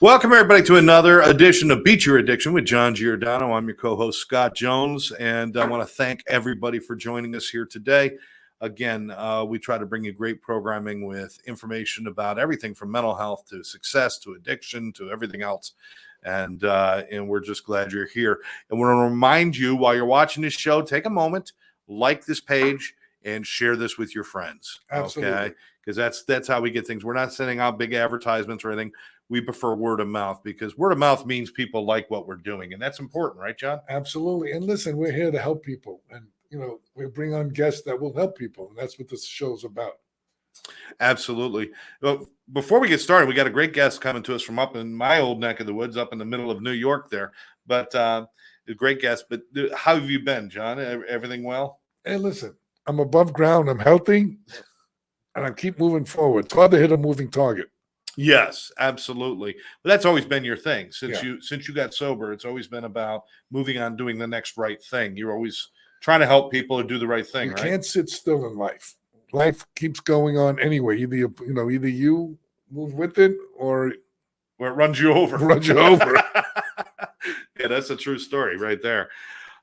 Welcome, everybody, to another edition of Beat Your Addiction with John Giordano. I'm your co-host, Scott Jones, and I want to thank everybody for joining us here today. Again, we try to bring you great programming with information about everything from mental health to success to addiction to everything else. And we're just glad you're here. And we want to remind you, while you're watching this show, take a moment, like this page, and share this with your friends. Absolutely. Okay? Because that's how we get things. We're not sending out big advertisements or anything. We prefer word of mouth because word of mouth means people like what we're doing. And that's important, right, John? Absolutely. And listen, we're here to help people. And, we bring on guests that will help people. And that's what this show's about. Absolutely. Well, before we get started, we got a great guest coming to us from up in my old neck of the woods, up in the middle of New York there. But a great guest. But how have you been, John? Everything well? Hey, listen, I'm above ground. I'm healthy. And I keep moving forward. It's hard to hit a moving target. Yes, absolutely. But that's always been your thing. Since you got sober, it's always been about moving on, doing the next right thing. You're always trying to help people to do the right thing, You right? can't sit still in life. Life keeps going on anyway. Either you move with it or it runs you over. Yeah, that's a true story right there.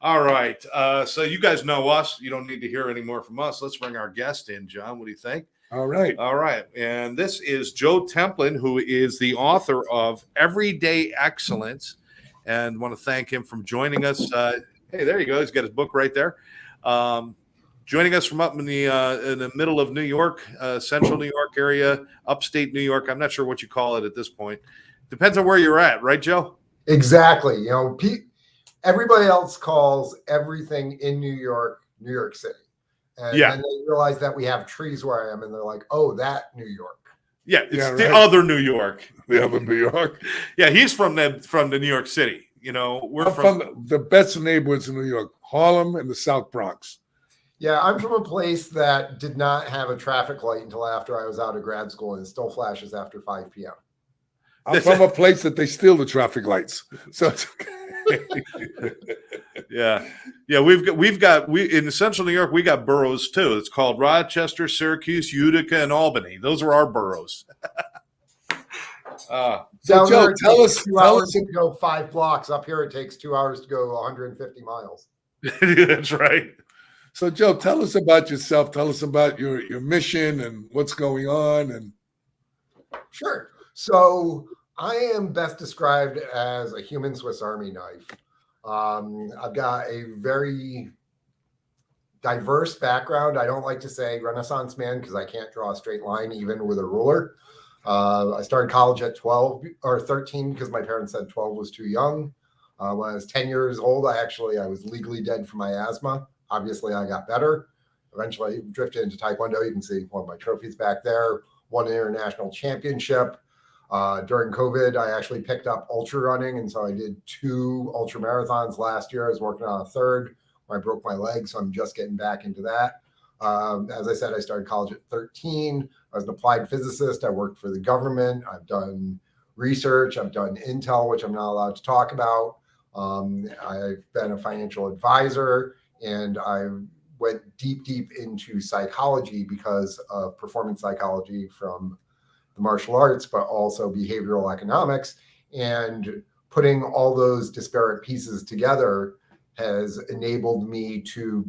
All right. So you guys know us. You don't need to hear any more from us. Let's bring our guest in, John. What do you think? All right. All right. And this is Joe Templin, who is the author of Everyday Excellence. And want to thank him for joining us. Hey, there you go. He's got his book right there. Joining us from up in the middle of New York, central New York area, upstate New York. I'm not sure what you call it at this point. Depends on where you're at, right, Joe? Exactly. Everybody else calls everything in New York City. And then they realize that we have trees where I am, and they're like, oh, that New York. Yeah, it's the other New York. The other New York. Yeah, he's from the New York City. We're from the best neighborhoods in New York, Harlem and the South Bronx. Yeah, I'm from a place that did not have a traffic light until after I was out of grad school, and it still flashes after 5 p.m. I'm from a place that they steal the traffic lights. So it's okay. Yeah. We've got in central New York, we got boroughs too. It's called Rochester, Syracuse, Utica, and Albany. Those are our boroughs. So Joe, tell us to go 5 blocks. Up here, it takes 2 hours to go 150 miles. That's right. So Joe, tell us about yourself. Tell us about your mission and what's going on. And sure. So I am best described as a human Swiss Army knife. I've got a very diverse background. I don't like to say Renaissance man because I can't draw a straight line even with a ruler. I started college at 12 or 13 because my parents said 12 was too young. When I was 10 years old, I was legally dead from my asthma. Obviously, I got better. Eventually, I drifted into Taekwondo. You can see one of my trophies back there. Won an international championship. During COVID, I actually picked up ultra running, and so I did 2 ultra marathons last year. I was working on a third where I broke my leg, so I'm just getting back into that. As I said, I started college at 13. I was an applied physicist. I worked for the government. I've done research. I've done Intel, which I'm not allowed to talk about. I've been a financial advisor, and I went deep into psychology because of performance psychology from the martial arts, but also behavioral economics. And putting all those disparate pieces together has enabled me to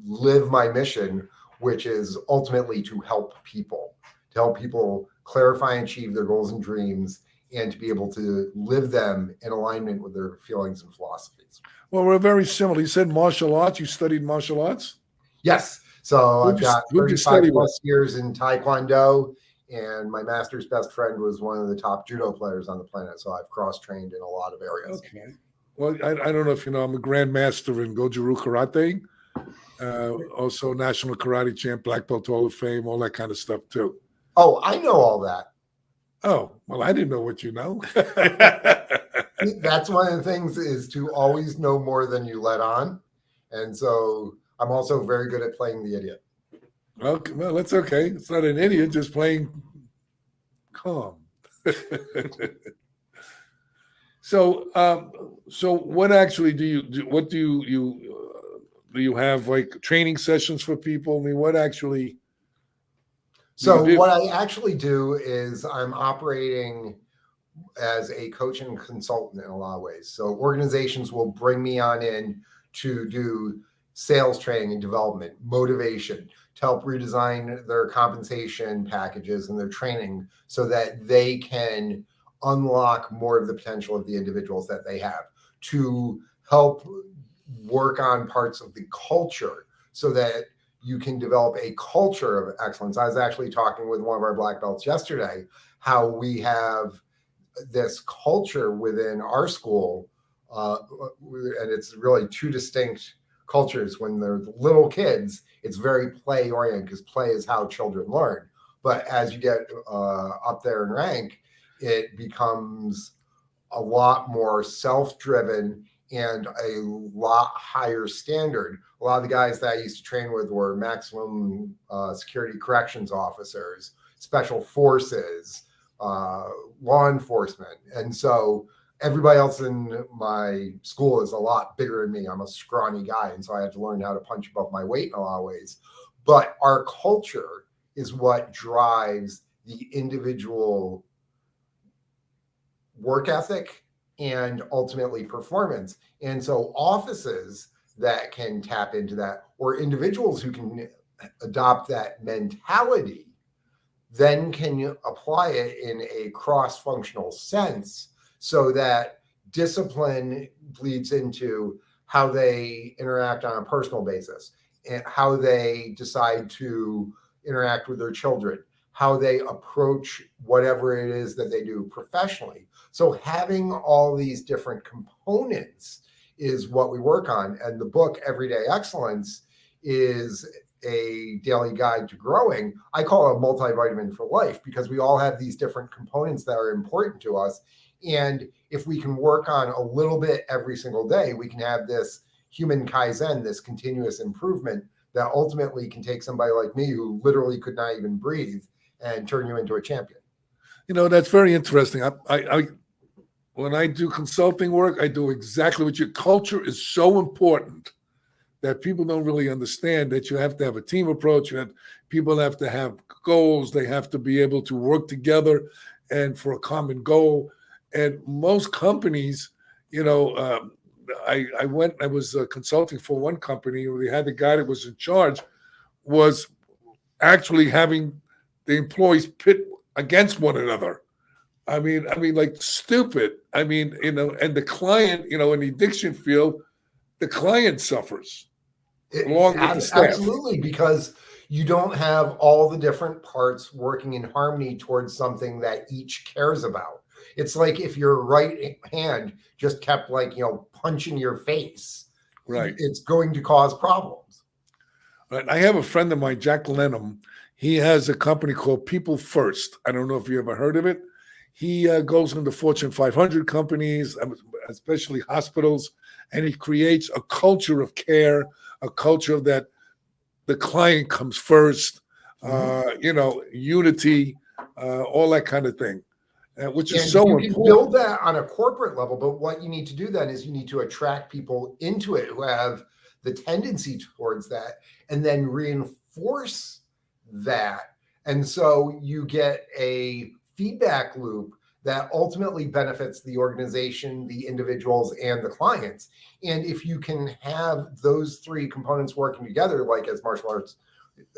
live my mission, which is ultimately to help people clarify and achieve their goals and dreams, and to be able to live them in alignment with their feelings and philosophies. Well, we're very similar. You said martial arts. You studied martial arts? Yes. So I've got 35 plus years in Taekwondo, and my master's best friend was one of the top judo players on the planet. So I've cross-trained in a lot of areas. Okay. Well, I don't know if you know, I'm a grandmaster in Goju-Ryu Karate. Also national karate champ, Black Belt Hall of Fame, all that kind of stuff too. Oh, I know all that. Oh, well, I didn't know what you know. That's one of the things, is to always know more than you let on. And so I'm also very good at playing the idiot. Okay, well, that's okay. It's not an idiot, just playing calm. So what actually do you do? What do you have, like, training sessions for people? I mean, what actually? So what I actually do is I'm operating as a coach and consultant in a lot of ways. So organizations will bring me on in to do sales training and development, motivation, to help redesign their compensation packages and their training so that they can unlock more of the potential of the individuals that they have, to help work on parts of the culture so that you can develop a culture of excellence. I was actually talking with one of our black belts yesterday, how we have this culture within our school, and it's really two distinct cultures. When they're little kids, it's very play oriented because play is how children learn. But as you get up there in rank, it becomes a lot more self-driven and a lot higher standard. A lot of the guys that I used to train with were maximum security corrections officers, special forces, law enforcement. And so everybody else in my school is a lot bigger than me. I'm a scrawny guy. And so I had to learn how to punch above my weight in a lot of ways. But our culture is what drives the individual work ethic and ultimately performance. And so offices that can tap into that, or individuals who can adopt that mentality, then can apply it in a cross-functional sense so that discipline bleeds into how they interact on a personal basis and how they decide to interact with their children, how they approach whatever it is that they do professionally. So having all these different components is what we work on. And the book, Everyday Excellence, is a daily guide to growing. I call it a multivitamin for life because we all have these different components that are important to us. And if we can work on a little bit every single day, we can have this human Kaizen, this continuous improvement that ultimately can take somebody like me who literally could not even breathe and turn you into a champion. You know, that's very interesting. I when I do consulting work, I do exactly what your culture is so important that people don't really understand that you have to have a team approach. People have to have goals. They have to be able to work together and for a common goal. And most companies, you know, I was consulting for one company where they had the guy that was in charge was actually having the employees pit against one another. I mean, like stupid. I mean, you know, and the client, you know, in the addiction field, the client suffers along with the staff. Absolutely, because you don't have all the different parts working in harmony towards something that each cares about. It's like if your right hand just kept like, you know, punching your face, Right. It's going to cause problems. Right. I have a friend of mine, Jack Lenham. He has a company called People First. I don't know if you ever heard of it. He goes into Fortune 500 companies, especially hospitals, and he creates a culture of care, a culture of that the client comes first, you know, unity, all that kind of thing, which is so important. You can build that on a corporate level, but what you need to do then is you need to attract people into it who have the tendency towards that and then reinforce that. And so you get a feedback loop that ultimately benefits the organization, the individuals, and the clients. And if you can have those three components working together, like as martial arts,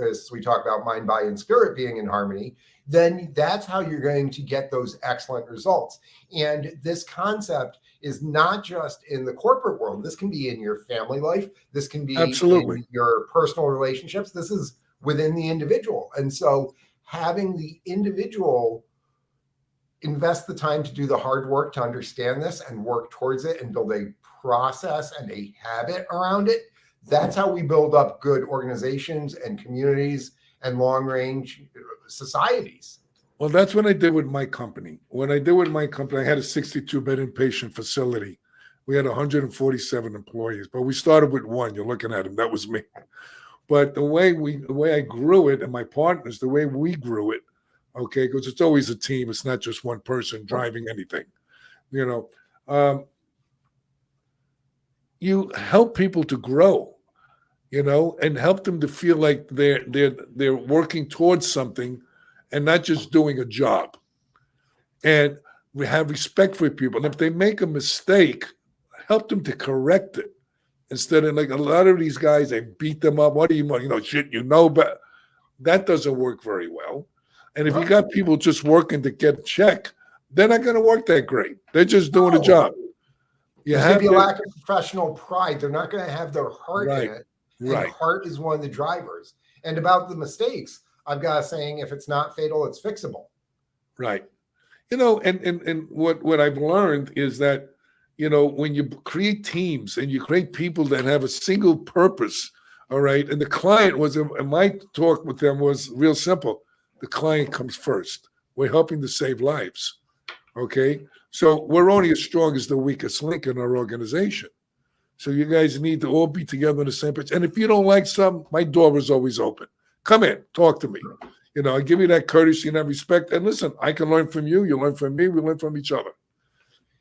as we talk about mind, body, and spirit being in harmony, then that's how you're going to get those excellent results. And this concept is not just in the corporate world. This can be in your family life. This can be in your personal relationships. This is within the individual. And so having the individual invest the time to do the hard work to understand this and work towards it and build a process and a habit around it, that's how we build up good organizations and communities and long-range societies. Well, that's what I did with my company. When I did with my company, I had a 62-bed inpatient facility. We had 147 employees, but we started with one. You're looking at him. That was me. But the way I grew it, and my partners, the way we grew it, okay, because it's always a team. It's not just one person driving anything. You know, you help people to grow, you know, and help them to feel like they're working towards something and not just doing a job. And we have respect for people. And if they make a mistake, help them to correct it. Instead of like a lot of these guys, they beat them up. What do you want? Shit, but that doesn't work very well. And if you got people just working to get a check, they're not going to work that great. They're just doing a job. There's going to be a lack of professional pride. They're not going to have their heart in it. And heart is one of the drivers. And about the mistakes, I've got a saying, if it's not fatal, it's fixable. Right. And what I've learned is that, when you create teams and you create people that have a single purpose, all right, and the client and my talk with them was real simple. The client comes first. We're helping to save lives, okay? So we're only as strong as the weakest link in our organization. So you guys need to all be together on the same page. And if you don't like something, my door is always open. Come in, talk to me. I give you that courtesy and that respect. And listen, I can learn from you. You learn from me. We learn from each other.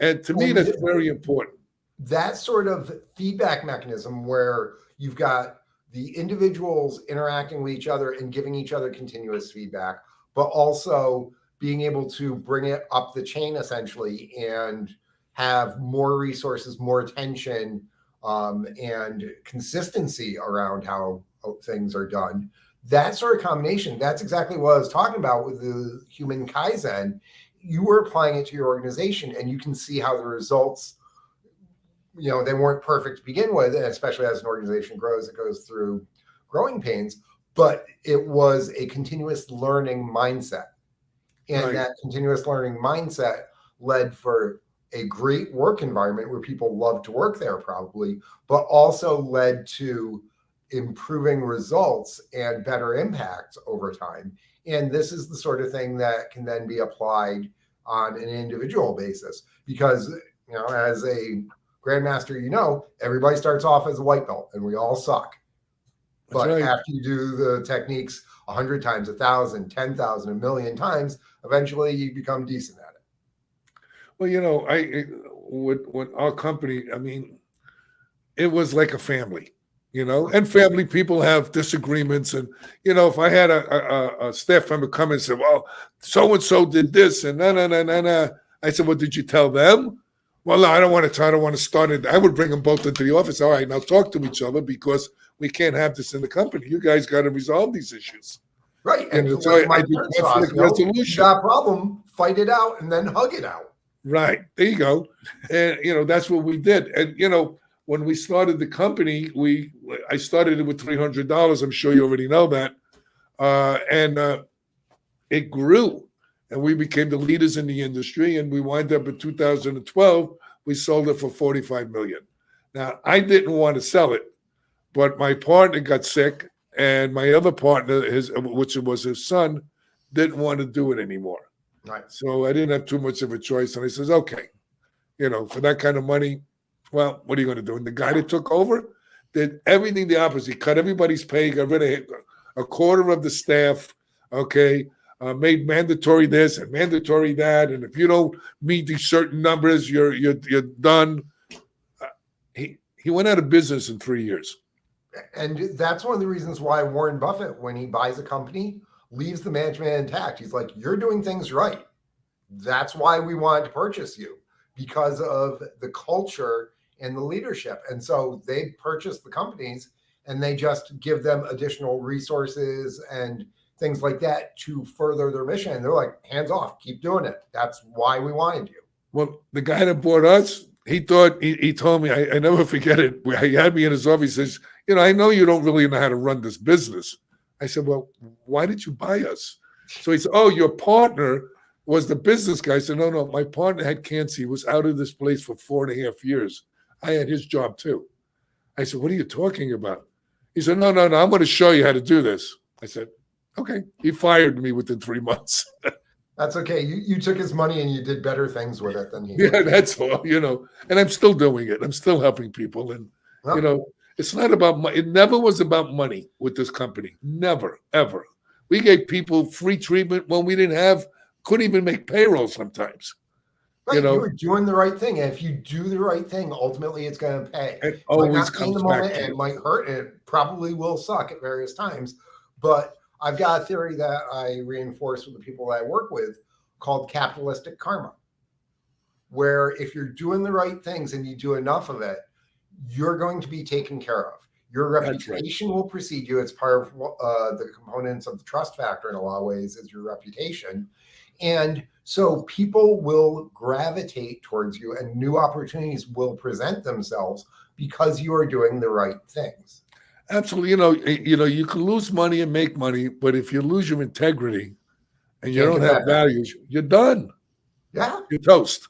And to me, that's very important. That sort of feedback mechanism where you've got the individuals interacting with each other and giving each other continuous feedback, but also being able to bring it up the chain essentially and have more resources, more attention, and consistency around how things are done. That sort of combination, that's exactly what I was talking about with the human Kaizen. You were applying it to your organization and you can see how the results, they weren't perfect to begin with, and especially as an organization grows, it goes through growing pains, but it was a continuous learning mindset. And that continuous learning mindset led for a great work environment where people love to work there probably, but also led to improving results and better impacts over time. And this is the sort of thing that can then be applied on an individual basis because, as a grandmaster, everybody starts off as a white belt and we all suck. But after you do the techniques 100 times, 1,000, 10,000, 1,000,000 times, eventually you become decent at it. Well, with our company, it was like a family, and family people have disagreements. And, if I had a staff member come and say, well, so-and-so did this and no. I said, well, did you tell them? Well, no, I don't want to start it. I would bring them both into the office. All right, now talk to each other because we can't have this in the company. You guys got to resolve these issues. Right. And so I do conflict resolution. You got a problem, fight it out, and then hug it out. Right. There you go. And, that's what we did. And, when we started the company, I started it with $300. I'm sure you already know that. And it grew. And we became the leaders in the industry. And we wind up in 2012, we sold it for $45 million. Now, I didn't want to sell it, but my partner got sick. And my other partner, which was his son, didn't want to do it anymore. Right. So I didn't have too much of a choice. And I says, okay, for that kind of money, well, what are you going to do? And the guy that took over did everything the opposite. He cut everybody's pay, got rid of a quarter of the staff, made mandatory this and mandatory that. And if you don't meet these certain numbers, you're done. He went out of business in 3 years. And that's one of the reasons why Warren Buffett, when he buys a company, leaves the management intact. He's like, you're doing things right. That's why we wanted to purchase you, because of the culture and the leadership. And so they purchase the companies and they just give them additional resources and things like that to further their mission. And they're like, hands off, keep doing it. That's why we wanted you. Well, the guy that bought us, he told me, I never forget it. He had me in his office. He says, I know you don't really know how to run this business. I said, well, why did you buy us? So he said, oh, your partner was the business guy. I said, no, my partner had cancer. He was out of this place for 4.5 years. I had his job too. I said, what are you talking about? He said, no, I'm going to show you how to do this. I said, okay. He fired me within 3 months. That's okay. You took his money and you did better things with it than he did. Yeah, that's all, and I'm still doing it. I'm still helping people. And, it's not about money. It never was about money with this company. Never, ever. We gave people free treatment when we couldn't even make payroll sometimes. Right, you were doing the right thing. And if you do the right thing, ultimately it's going to pay. It always comes in the back moment, and it might hurt, and it probably will suck at various times. But I've got a theory that I reinforce with the people that I work with called capitalistic karma. where if you're doing the right things and you do enough of it, you're going to be taken care of. Your reputation will precede you. It's part of the components of the trust factor in a lot of ways is your reputation. And so people will gravitate towards you and new opportunities will present themselves because you are doing the right things. Absolutely. You can lose money and make money, but if you lose your integrity and you don't have values, you're done. Yeah. You're toast.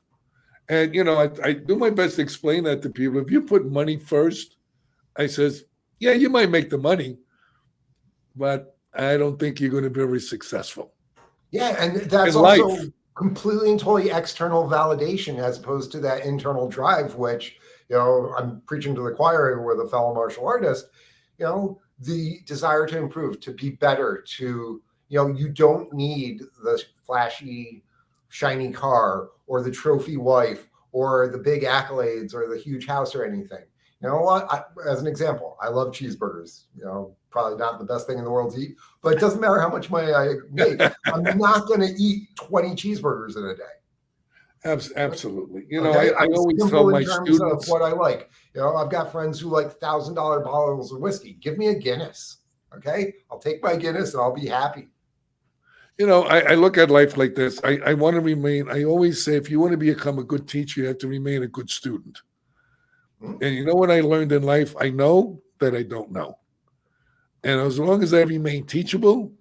And, I do my best to explain that to people. If you put money first, I says, yeah, you might make the money, but I don't think you're going to be very successful. Yeah, and that's also completely and totally external validation as opposed to that internal drive, which, I'm preaching to the choir with a fellow martial artist, the desire to improve, to be better, to, you don't need the flashy, shiny car or the trophy wife or the big accolades or the huge house or anything. You know what? As an example, I love cheeseburgers. Probably not the best thing in the world to eat, but it doesn't matter how much money I make. I'm not going to eat 20 cheeseburgers in a day. Absolutely. Okay? I always tell my students of what I like. I've got friends who like $1,000 bottles of whiskey. Give me a Guinness. Okay. I'll take my Guinness and I'll be happy. I look at life like this. I want to remain, I always say, if you want to become a good teacher, you have to remain a good student. And you know what I learned in life? I know that I don't know. And as long as I remain teachable,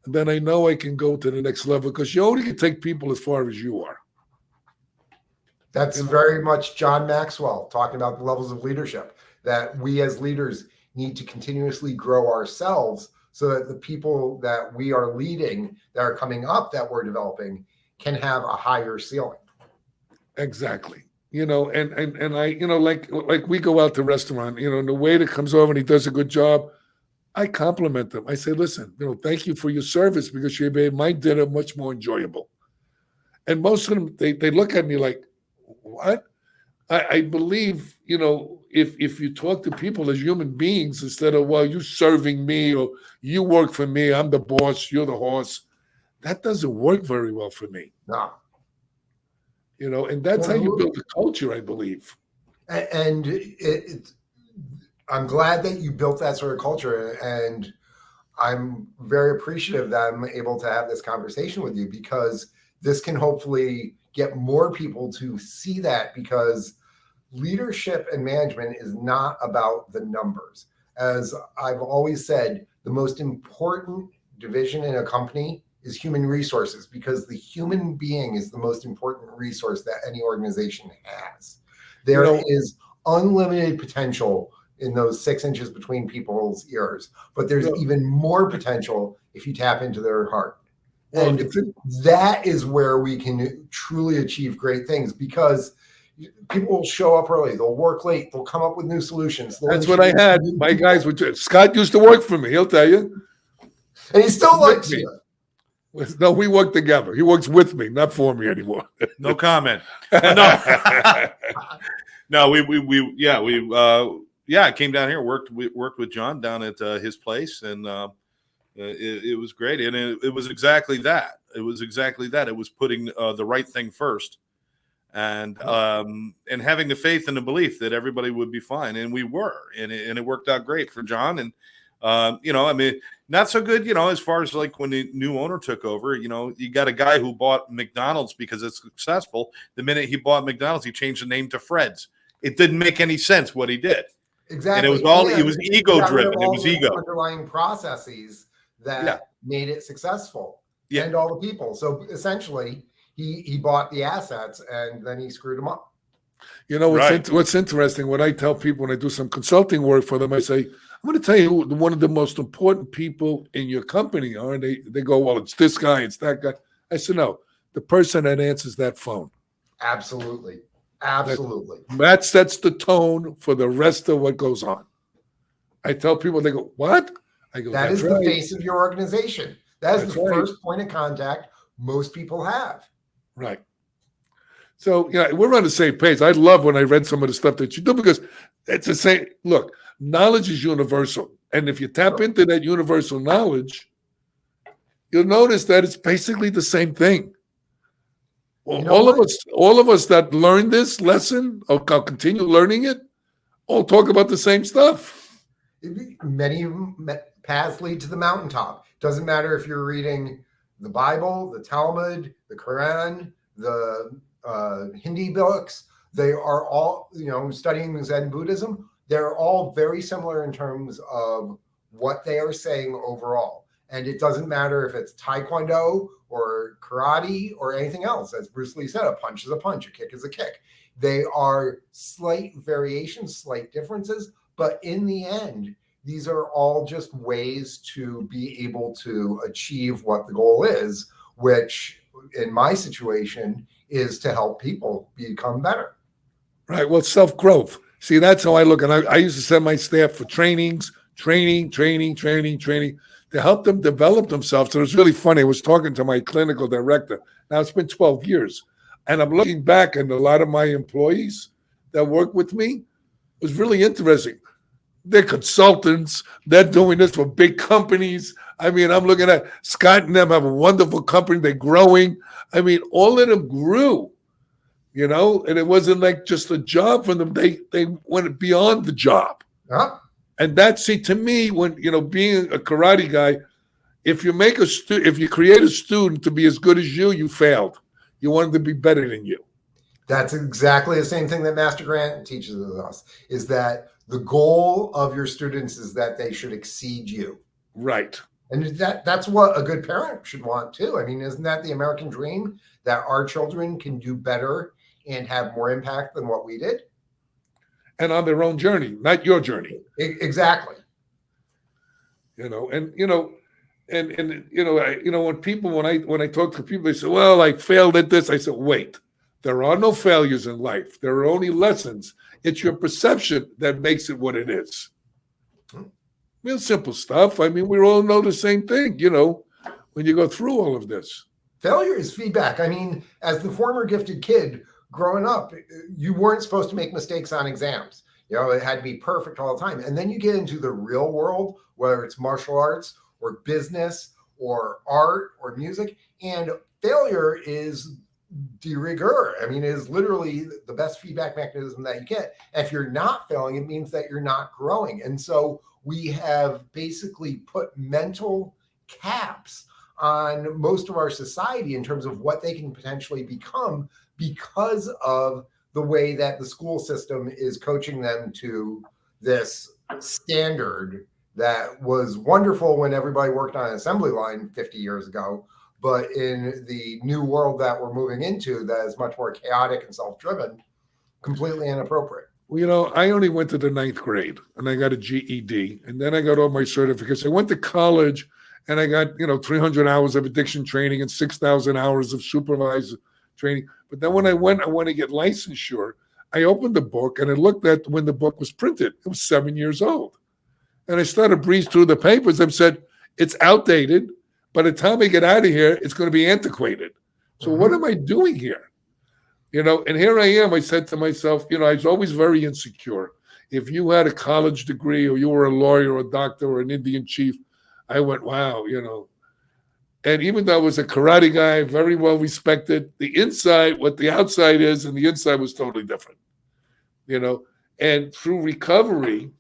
then I know I can go to the next level because you only can take people as far as you are. That's very much John Maxwell talking about the levels of leadership, that we as leaders need to continuously grow ourselves so that the people that we are leading, that are coming up, that we're developing, can have a higher ceiling. Exactly. And I, like we go out to restaurant, and the waiter comes over and he does a good job. I compliment them. I say, listen, thank you for your service because you made my dinner much more enjoyable. And most of them, they look at me like, what? I believe, if you talk to people as human beings instead of, well, you serving me or you work for me, I'm the boss, you're the horse, that doesn't work very well for me. No. And that's how you build a culture, I believe. And I'm glad that you built that sort of culture. And I'm very appreciative that I'm able to have this conversation with you because this can hopefully get more people to see that, because leadership and management is not about the numbers. As I've always said, the most important division in a company is human resources, because the human being is the most important resource that any organization has. There is unlimited potential in those 6 inches between people's ears, but there's even more potential if you tap into their heart. And that is where we can truly achieve great things, because people will show up early, they'll work late, they'll come up with new solutions. That's what I had. My guys would. Scott used to work for me. He'll tell you. And he still likes you. No, we work together. He works with me, not for me anymore. No comment. No, I came down here, worked with John down at his place, and it was great. And it was exactly that. It was putting the right thing first, and having the faith and the belief that everybody would be fine, and we were, and it worked out great for John. And not so good, as far as like when the new owner took over. You got a guy who bought McDonald's because it's successful. The minute he bought McDonald's, he changed the name to Fred's. It didn't make any sense what he did. Exactly. And it was all it was ego driven. It was ego. Underlying processes that made it successful. Yeah. And all the people. So essentially, he bought the assets and then he screwed them up. What's interesting, what I tell people when I do some consulting work for them, I say, I'm going to tell you who one of the most important people in your company are. And they go, well, it's this guy, it's that guy. I said, no, the person that answers that phone. Absolutely. Absolutely. That sets the tone for the rest of what goes on. I tell people, they go, what? I go, that is the face of your organization. That is the first point of contact most people have. Right. So, we're on the same page. I love when I read some of the stuff that you do, because it's the same. Look, knowledge is universal. And if you tap into that universal knowledge, you'll notice that it's basically the same thing. Well, You know what? all of us that learn this lesson or continue learning it, all talk about the same stuff. Many paths lead to the mountaintop. Doesn't matter if you're reading the Bible, the Talmud, the Quran, the Hindi books. They are all, studying Zen Buddhism. They're all very similar in terms of what they are saying overall. And it doesn't matter if it's Taekwondo or karate or anything else. As Bruce Lee said, a punch is a punch, a kick is a kick. They are slight variations, slight differences, but in the end, these are all just ways to be able to achieve what the goal is, which in my situation is to help people become better. Right. Well, self-growth. See, that's how I look. And I used to send my staff for training, to help them develop themselves. So it was really funny. I was talking to my clinical director. Now it's been 12 years. And I'm looking back, and a lot of my employees that work with me, it was really interesting. They're consultants. They're doing this for big companies. I mean, I'm looking at Scott and them have a wonderful company. They're growing. I mean, all of them grew, and it wasn't like just a job for them. They went beyond the job. Huh? And to me, when, being a karate guy, if you if you create a student to be as good as you failed. You want them to be better than you. That's exactly the same thing that Master Grant teaches us, is that the goal of your students is that they should exceed you. Right. And that's what a good parent should want too. I mean, isn't that the American dream, that our children can do better and have more impact than what we did? And on their own journey, not your journey. Exactly. When people, when I talk to people, they say, well, I failed at this. I said, wait, there are no failures in life. There are only lessons. It's your perception that makes it what it is. Real simple stuff. I mean, we all know the same thing, when you go through all of this. Failure is feedback. I mean, as the former gifted kid growing up, you weren't supposed to make mistakes on exams. It had to be perfect all the time. And then you get into the real world, whether it's martial arts or business or art or music, and failure is de rigueur. I mean, it is literally the best feedback mechanism that you get. If you're not failing, it means that you're not growing. And so we have basically put mental caps on most of our society in terms of what they can potentially become because of the way that the school system is coaching them to this standard that was wonderful when everybody worked on an assembly line 50 years ago. But in the new world that we're moving into, that is much more chaotic and self-driven, completely inappropriate. Well, I only went to the 9th grade and I got a GED, and then I got all my certificates. I went to college and I got, 300 hours of addiction training and 6,000 hours of supervisor training. But then when I want to get licensure, I opened the book and I looked at when the book was printed. It was 7 years old. And I started to breeze through the papers and said, it's outdated. By the time I get out of here, it's going to be antiquated. So what am I doing here? And here I am. I said to myself, I was always very insecure. If you had a college degree or you were a lawyer or a doctor or an Indian chief, I went, wow, And even though I was a karate guy, very well respected, the inside, what the outside is, and the inside was totally different, And through recovery,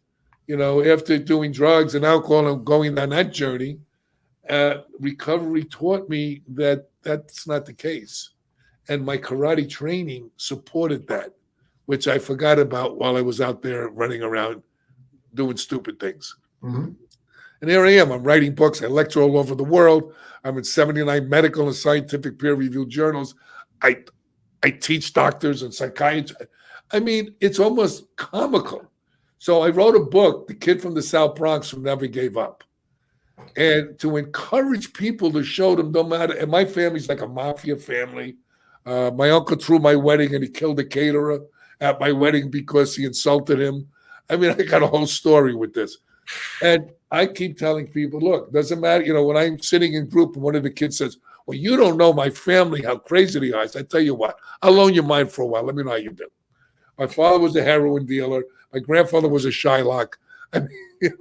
after doing drugs and alcohol and going on that journey, recovery taught me that that's not the case. And my karate training supported that, which I forgot about while I was out there running around doing stupid things. Mm-hmm. And here I am. I'm writing books. I lecture all over the world. I'm in 79 medical and scientific peer-reviewed journals. I teach doctors and psychiatrists. I mean, it's almost comical. So I wrote a book, The Kid from the South Bronx Who Never Gave Up. And to encourage people to show them no matter, and my family's like a mafia family. My uncle threw my wedding and he killed a caterer at my wedding because he insulted him. I mean, I got a whole story with this. And I keep telling people, look, doesn't matter. When I'm sitting in group and one of the kids says, well, you don't know my family, how crazy they are. I said, I tell you what, I'll loan your mind for a while. Let me know how you do. My father was a heroin dealer. My grandfather was a Shylock. I mean,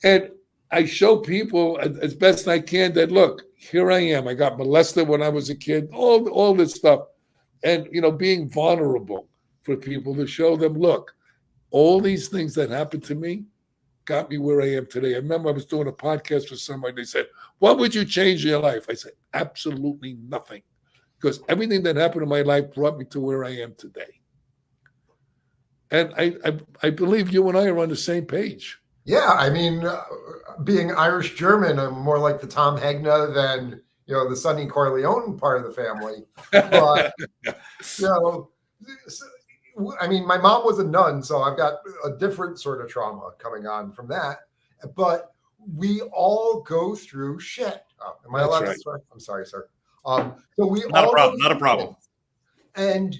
and I show people as best I can that, look, here I am. I got molested when I was a kid, all this stuff. And, being vulnerable for people to show them, look, all these things that happened to me got me where I am today. I remember I was doing a podcast for somebody. They said, what would you change in your life? I said, absolutely nothing. Because everything that happened in my life brought me to where I am today. And I believe you and I are on the same page. Yeah, I mean, being Irish German, I'm more like the Tom Hegna than the Sonny Corleone part of the family. But I mean, my mom was a nun, so I've got a different sort of trauma coming on from that. But we all go through shit. Oh, am I allowed to swear? I'm sorry, sir. So we not all a problem. Not a problem. And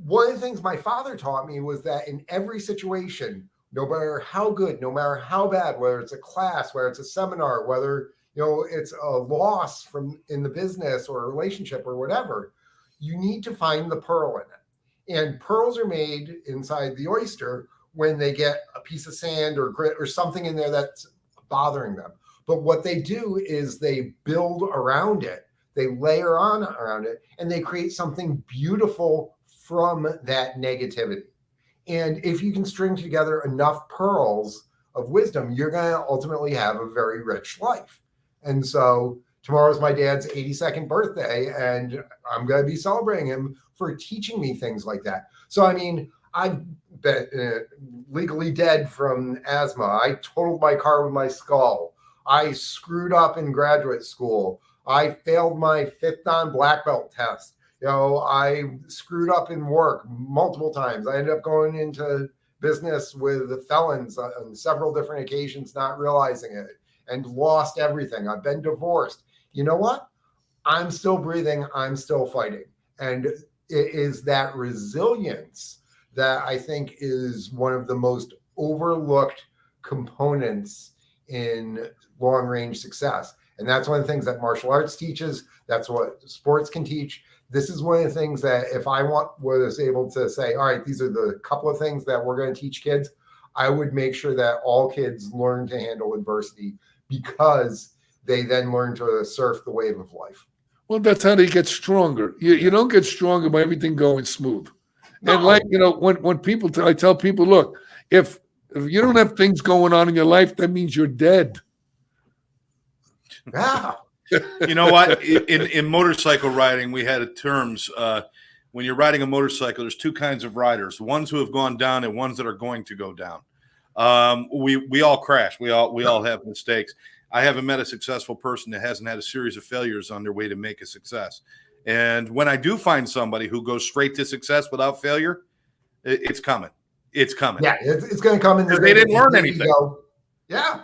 one of the things my father taught me was that in every situation, no matter how good, no matter how bad, whether it's a class, whether it's a seminar, whether it's a loss in the business or a relationship or whatever, you need to find the pearl in it. And pearls are made inside the oyster when they get a piece of sand or grit or something in there that's bothering them. But what they do is they build around it, they layer on around it, and they create something beautiful from that negativity. And if you can string together enough pearls of wisdom, you're going to ultimately have a very rich life. And so tomorrow's my dad's 82nd birthday, and I'm going to be celebrating him for teaching me things like that. So, I mean, I've been legally dead from asthma. I totaled my car with my skull. I screwed up in graduate school. I failed my 5th Dan black belt test. I screwed up in work multiple times. I ended up going into business with felons on several different occasions, not realizing it, and lost everything. I've been divorced. You know what? I'm still breathing. I'm still fighting. And it is that resilience that I think is one of the most overlooked components in long-range success. And that's one of the things that martial arts teaches. That's what sports can teach. This is one of the things that if I was able to say, all right, these are the couple of things that we're going to teach kids, I would make sure that all kids learn to handle adversity, because they then learn to surf the wave of life. Well, that's how they get stronger. You don't get stronger by everything going smooth. No. And when people, I tell people, look, if you don't have things going on in your life, that means you're dead. Yeah. You know what? In motorcycle riding, we had terms. When you're riding a motorcycle, there's two kinds of riders: ones who have gone down and ones that are going to go down. We all crash. We all have mistakes. I haven't met a successful person that hasn't had a series of failures on their way to make a success. And when I do find somebody who goes straight to success without failure, it's coming. It's coming. Yeah, it's going to come in. They didn't learn anything. Yeah.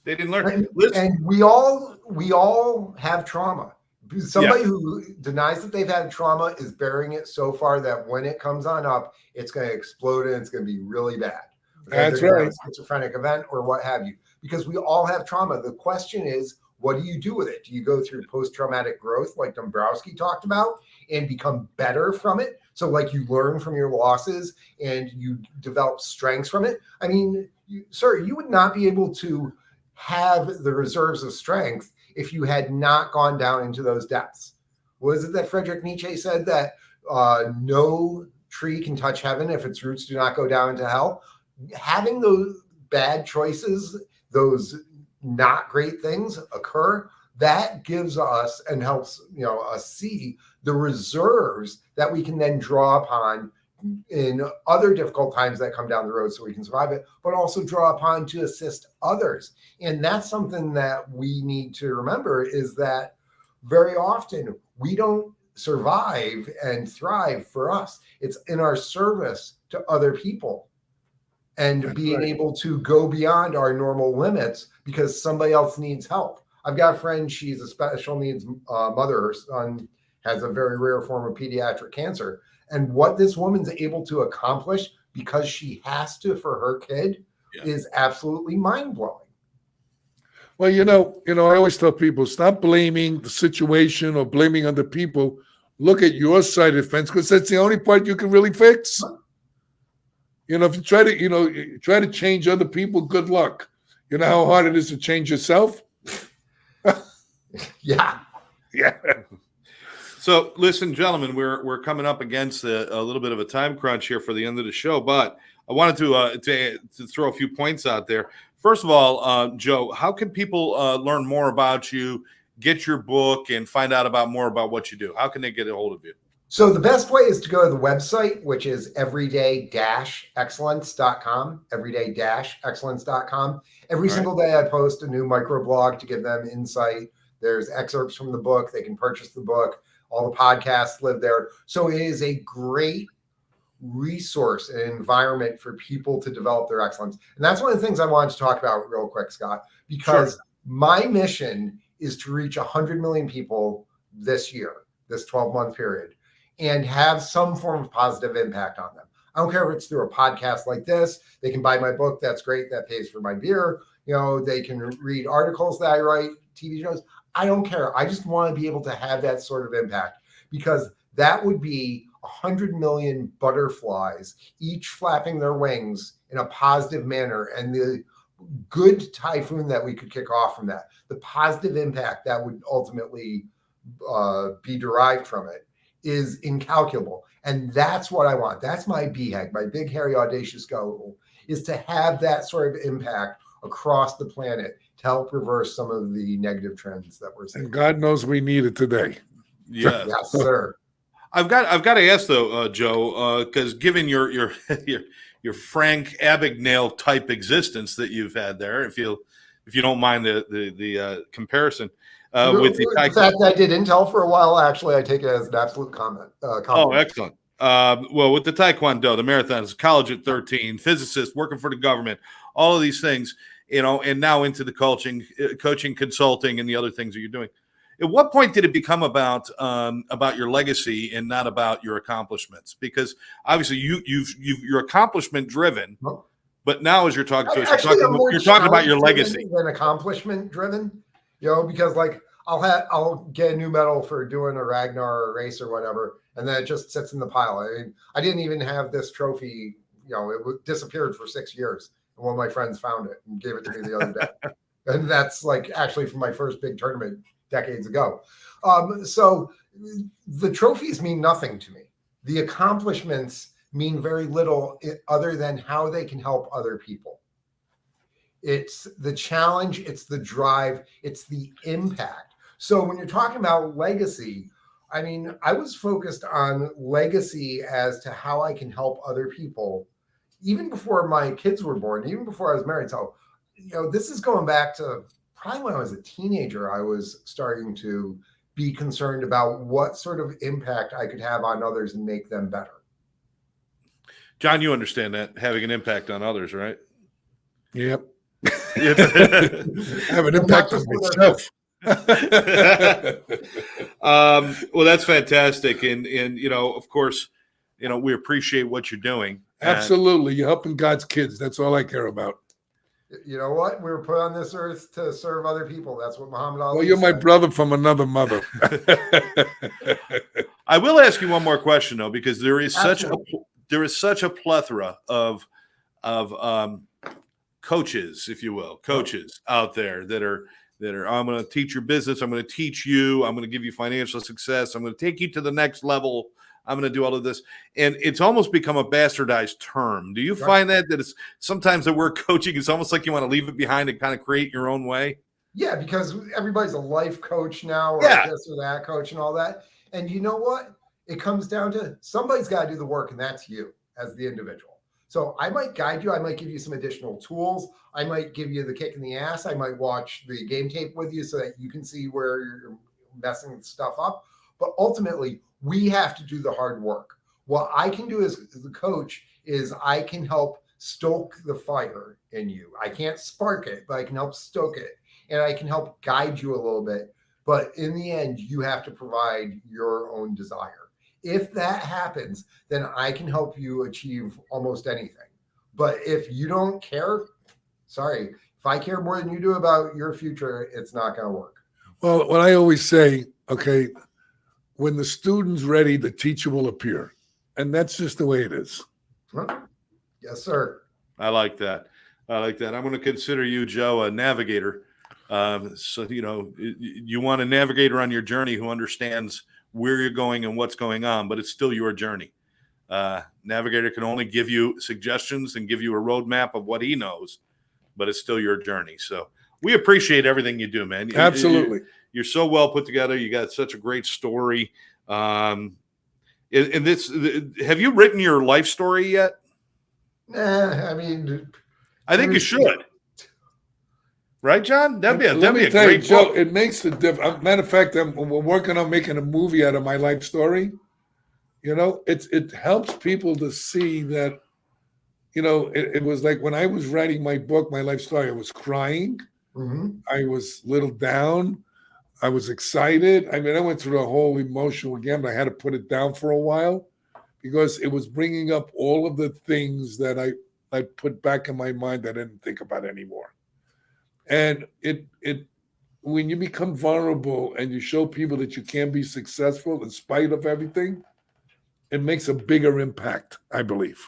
They didn't learn. And we all have trauma. Somebody who denies that they've had trauma is burying it so far that when it comes on up, it's going to explode and it's going to be really bad. That's right. A schizophrenic event or what have you. Because we all have trauma. The question is, what do you do with it? Do you go through post-traumatic growth like Dombrowski talked about and become better from it? So like you learn from your losses and you develop strengths from it? I mean, sir, you would not be able to have the reserves of strength if you had not gone down into those depths. Was it that Friedrich Nietzsche said that no tree can touch heaven if its roots do not go down into hell? Having those bad choices, those not great things occur, that gives us and helps us see the reserves that we can then draw upon in other difficult times that come down the road so we can survive it, but also draw upon to assist others. And that's something that we need to remember, is that very often we don't survive and thrive for us. It's in our service to other people and being able to go beyond our normal limits because somebody else needs help. I've got a friend, she's a special needs mother. Her son has a very rare form of pediatric cancer. And what this woman's able to accomplish because she has to for her kid is absolutely mind-blowing. Well, I always tell people, stop blaming the situation or blaming other people. Look at your side of the fence, because that's the only part you can really fix. If you try to change other people, good luck. You know how hard it is to change yourself? Yeah. Yeah. So, listen, gentlemen, we're coming up against a little bit of a time crunch here for the end of the show, but I wanted to throw a few points out there. First of all, Joe, how can people learn more about you, get your book, and find out more about what you do? How can they get a hold of you? So the best way is to go to the website, which is everyday-excellence.com, everyday-excellence.com. Every single day I post a new microblog to give them insight. There's excerpts from the book. They can purchase the book. All the podcasts live there. So it is a great resource and environment for people to develop their excellence. And that's one of the things I wanted to talk about real quick, Scott, because my mission is to reach 100 million people this year, this 12-month period, and have some form of positive impact on them. I don't care if it's through a podcast like this. They can buy my book. That's great. That pays for my beer. They can read articles that I write, TV shows. I don't care. I just want to be able to have that sort of impact, because that would be 100 million butterflies, each flapping their wings in a positive manner. And the good typhoon that we could kick off from that, the positive impact that would ultimately be derived from it, is incalculable. And that's what I want. That's my BHAG, my big, hairy, audacious goal, is to have that sort of impact across the planet to help reverse some of the negative trends that we're seeing. And God knows we need it today. Yes, yes, sir. I've got to ask though, Joe, because given your Frank Abagnale type existence that you've had there, if you don't mind the comparison. With the fact that I did Intel for a while, actually, I take it as an absolute compliment. Oh, excellent. Well, with the Taekwondo, the marathons, college at 13, physicist, working for the government, all of these things, and now into the coaching, consulting, and the other things that you're doing. At what point did it become about your legacy and not about your accomplishments? Because obviously you're accomplishment driven, but now as you're talking to us, you're talking about your legacy than accomplishment driven. Because like I'll get a new medal for doing a Ragnar or a race or whatever, and then it just sits in the pile. I mean, I didn't even have this trophy. It disappeared for 6 years, and one of my friends found it and gave it to me the other day. And that's like actually from my first big tournament decades ago. So the trophies mean nothing to me. The accomplishments mean very little other than how they can help other people. It's the challenge, it's the drive, it's the impact. So when you're talking about legacy, I mean, I was focused on legacy as to how I can help other people, even before my kids were born, even before I was married. So, this is going back to probably when I was a teenager. I was starting to be concerned about what sort of impact I could have on others and make them better. John, you understand that, having an impact on others, right? Yep. Have an impact on myself. Well, that's fantastic, and of course, we appreciate what you're doing. Absolutely, you're helping God's kids. That's all I care about. You know what? We were put on this earth to serve other people. That's what Muhammad Ali. Well, you're my brother from another mother. I will ask you one more question though, because there is such a plethora of coaches, if you will, out there that are I'm going to teach your business. I'm going to teach you. I'm going to give you financial success. I'm going to take you to the next level. I'm going to do all of this. And it's almost become a bastardized term. Do you find that it's sometimes the word coaching is almost like you want to leave it behind and kind of create your own way? Yeah, because everybody's a life coach now, or this or that coach and all that. And you know what? It comes down to somebody's got to do the work, and that's you as the individual. So I might guide you. I might give you some additional tools. I might give you the kick in the ass. I might watch the game tape with you so that you can see where you're messing stuff up. But ultimately, we have to do the hard work. What I can do as the coach is I can help stoke the fire in you. I can't spark it, but I can help stoke it. And I can help guide you a little bit. But in the end, you have to provide your own desire. If that happens, then I can help you achieve almost anything. But if you don't care, sorry, if I care more than you do about your future, it's not going to work. Well, what I always say, okay, when the student's ready, the teacher will appear. And that's just the way it is. Yes, sir. I like that. I like that. I'm going to consider you, Joe, a navigator. So, you want a navigator on your journey who understands where you're going and what's going on, but it's still your journey. Navigator can only give you suggestions and give you a roadmap of what he knows, but it's still your journey. So we appreciate everything you do, man. Absolutely. You're so well put together. You got such a great story. And this, have you written your life story yet? I mean, I think you should. Right, John? That'd be a tell great you, Joe, book. it makes the difference. Matter of fact, we're working on making a movie out of my life story. It helps people to see that, it was like when I was writing my book, my life story, I was crying. Mm-hmm. I was a little down. I was excited. I mean, I went through the whole emotional gamut. I had to put it down for a while because it was bringing up all of the things that I put back in my mind that I didn't think about anymore. And it when you become vulnerable and you show people that you can be successful in spite of everything, it makes a bigger impact, I believe.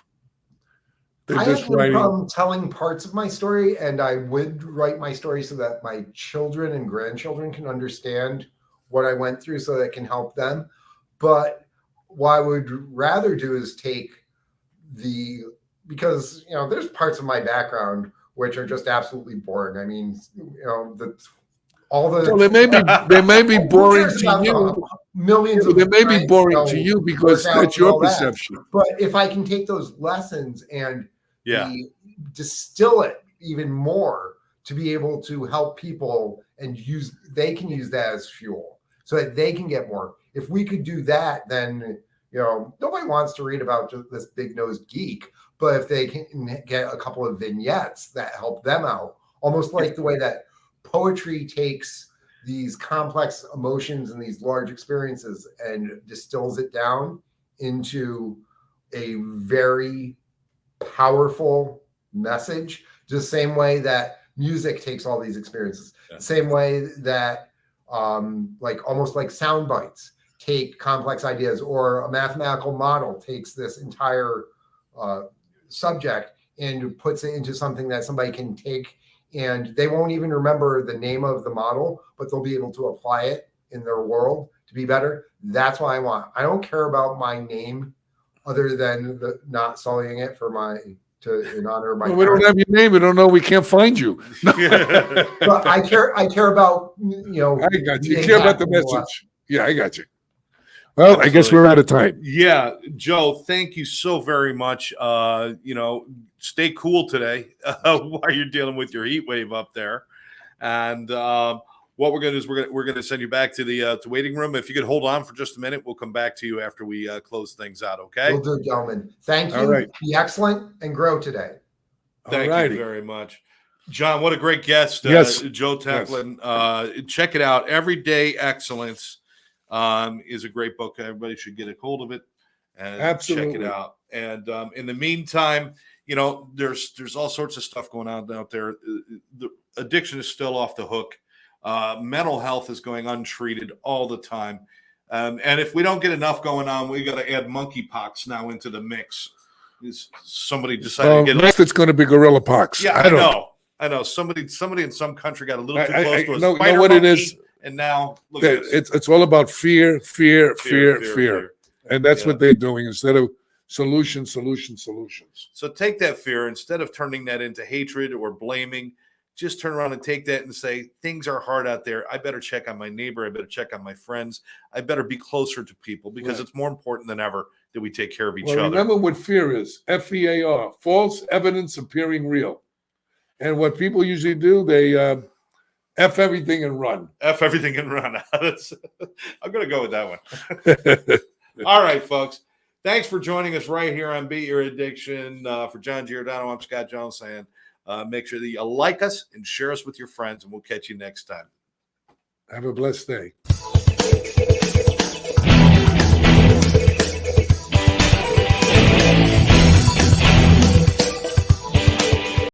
I have no problem telling parts of my story, and I would write my story so that my children and grandchildren can understand what I went through so that it can help them. But what I would rather do is take because there's parts of my background which are just absolutely boring. I mean, they may be boring to you. Millions of they may be boring to you because that's your perception. But if I can take those lessons and distill it even more to be able to help people and they can use that as fuel so that they can get more. If we could do that, then nobody wants to read about just this big-nosed geek. But if they can get a couple of vignettes that help them out, almost like the way that poetry takes these complex emotions and these large experiences and distills it down into a very powerful message, just the same way that music takes all these experiences, the same way that almost like sound bites take complex ideas, or a mathematical model takes this entire subject and puts it into something that somebody can take, and they won't even remember the name of the model, but they'll be able to apply it in their world to be better. That's what I want. I don't care about my name other than not sullying it in honor of my. We don't have your name. We don't know. We can't find you. But I care about I got you. You care about the message. Yeah, I got you. Well, absolutely. I guess we're out of time. Yeah, Joe, thank you so very much. Stay cool today while you're dealing with your heat wave up there. And what we're going to do is we're going to send you back to the waiting room. If you could hold on for just a minute, we'll come back to you after we close things out. Okay. Will do, gentlemen. Thank you. All right. Be excellent and grow today. Thank you very much, John. What a great guest. Yes. Joe Templin. Yes. Check it out. Everyday Excellence is a great book. Everybody should get a hold of it and check it out. And in the meantime, there's all sorts of stuff going on out there. The addiction is still off the hook. Mental health is going untreated all the time. And if we don't get enough going on, we got to add monkeypox now into the mix. Somebody decided to get next it's going to be gorilla pox. Yeah, I know. Somebody in some country got a little too close to a spider know what monkey, it is? and now look at this. It's all about fear. And that's what they're doing instead of solutions. So take that fear, instead of turning that into hatred or blaming, just turn around and take that and say, things are hard out there. I better check on my neighbor. I better check on my friends. I better be closer to people because it's more important than ever that we take care of each other. Remember what fear is. FEAR, false evidence appearing real. And what people usually do, they F everything and run. F everything and run. I'm going to go with that one. All right, folks. Thanks for joining us right here on Beat Your Addiction. For John Giordano, I'm Scott Jones saying, make sure that you like us and share us with your friends, and we'll catch you next time. Have a blessed day.